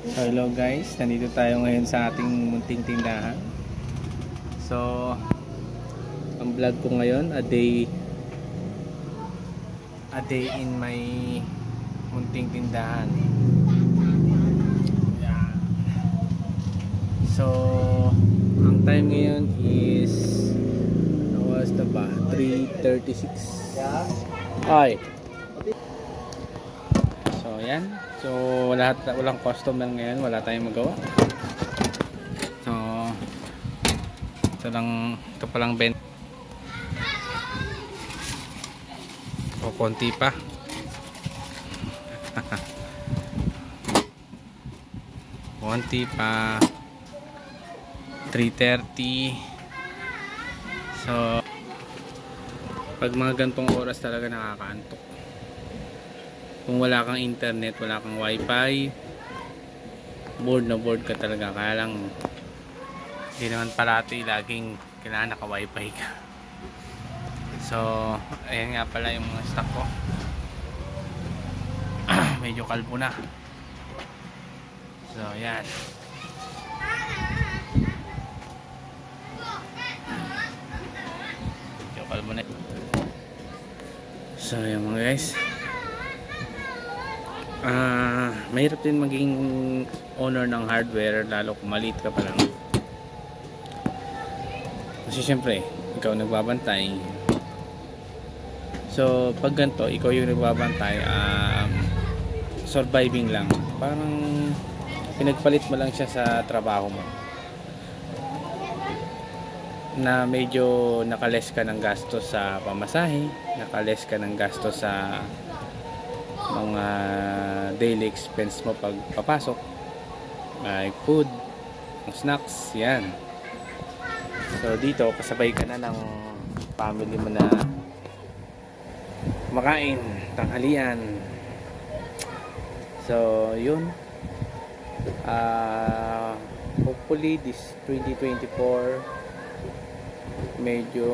So hello guys, nandito tayo ngayon sa ating munting tindahan. So ang vlog ko ngayon, a day in my munting tindahan. Yeah. So ang time ngayon is was the ba 3:36. Ay. So yan. So walang customer ngayon, wala tayong magawa. So ito palang bent. O konti pa. Konti pa. 3:30. So pag mga gantong oras talaga nakakaantok. Kung wala kang internet, wala kang wifi, bored na bored ka talaga. Kaya lang hindi naman parati laging kailangan naka wifi ka. So ayan nga pala yung mga stock ko. Medyo kalbo na. So ayan. Medyo kalbo na. So ayan mga guys, mahirap din maging owner ng hardware, lalo kung maliit ka pa lang. Kasi syempre ikaw nagbabantay. So pag ganito, ikaw yung nagbabantay, surviving lang, parang pinagpalit mo lang siya sa trabaho mo, na medyo nakales ka ng gastos sa pamasahe, nakales ka ng gastos sa mga daily expense mo pag papasok, like food, snacks, yan. So dito kasabay ka na ng family mo na makain, tanghalian. So yun, hopefully this 2024 medyo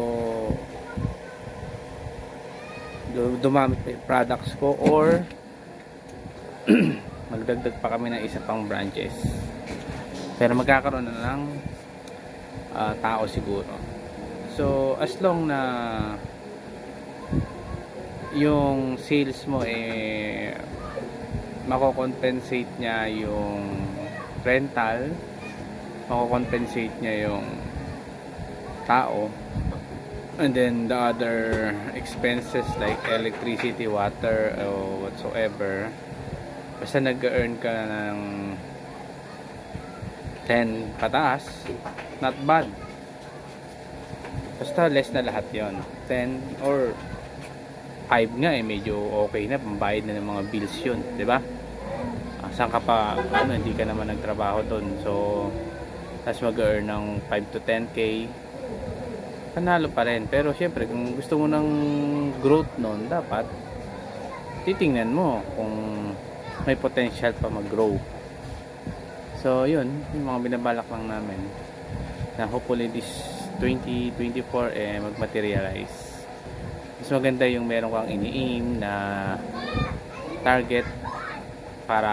dumamit pa yung products ko, or magdagdag pa kami ng isa pang branches, pero magkakaroon na ng tao siguro. So as long na yung sales mo mako-compensate niya yung rental, mako-compensate niya yung tao, and then the other expenses like electricity, water, or whatsoever, basta nag-earn ka ng 10 pataas, not bad. Basta less na lahat yon, 10 or 5 nga medyo okay na, pambayad na ng mga bills yun, di ba? Saan ka pa, hindi ka naman nagtrabaho doon, so tapos mag-earn ng 5 to 10k, panalo pa rin. Pero syempre kung gusto mo ng growth nun, dapat titingnan mo kung may potential pa mag-grow. So yun, yung mga binabalak lang namin, na hopefully this 2024 mag-materialize. Mas maganda yung meron kang ini-aim na target para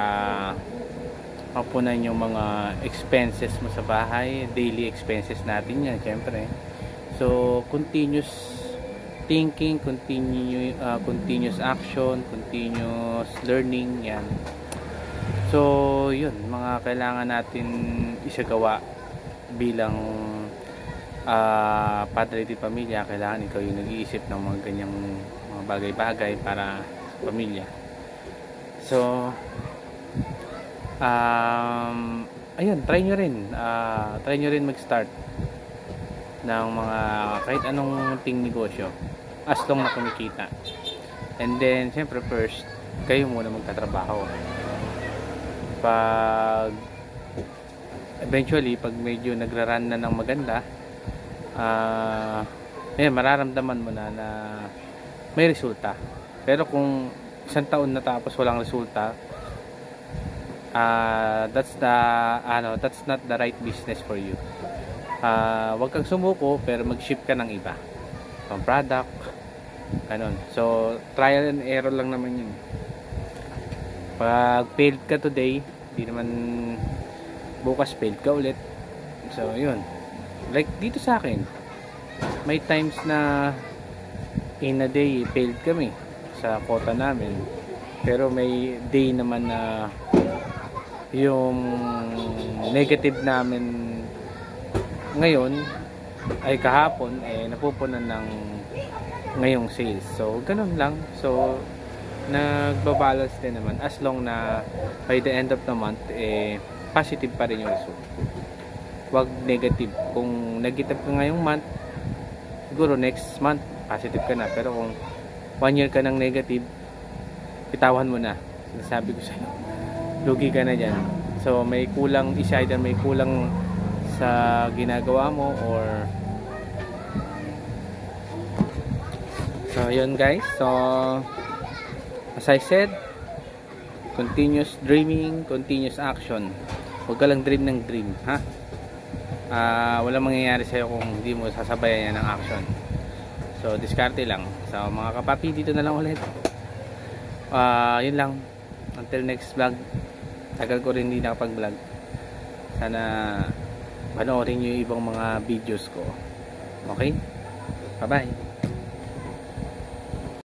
mapunan yung mga expenses mo sa bahay, daily expenses natin yan syempre. So continuous thinking, continuous action, continuous learning, yan. So yun, mga kailangan natin isagawa bilang padre di pamilya. Kailangan ikaw yung nag-iisip ng mga ganyang mga bagay-bagay para sa pamilya. So ayun, try nyo rin mag-start ng mga kahit anong ting negosyo, as long na kumikita. And then syempre first, kayo muna magtatrabaho. Pag eventually, pag medyo nagra-run na ng maganda, mararamdaman mo na may resulta. Pero kung isang taon natapos walang resulta, that's not the right business for you. Wag kang sumuko, pero mag-ship ka ng iba pang product, ganun. So trial and error lang naman yun. Pag failed ka today, Hindi naman bukas failed ka ulit. So yun, like dito sa akin, may times na in a day failed kami sa quota namin, pero may day naman na yung negative namin ngayon ay kahapon napupunan ng ngayong sales. So ganun lang. So nagbabalance din naman as long na by the end of the month positive pa rin yung result. Wag negative. Kung negative ka ngayong month, siguro next month positive ka na. Pero kung 1 year ka ng negative, pitawan mo na. Sinasabi ko sa'yo, lugi ka na dyan. So may kulang, either may kulang sa ginagawa mo or so yun guys. So as I said, continuous dreaming, continuous action. Huwag ka lang dream ng dream, ha? Walang mangyayari sa'yo kung hindi mo sasabayan yan ng action. So diskarte lang. So mga kapapi, dito na lang ulit. Yun lang. Until next vlog. Tagal ko rin hindi nakapag-vlog. Sana panoorin nyo yung ibang mga videos ko. Okay? Bye bye.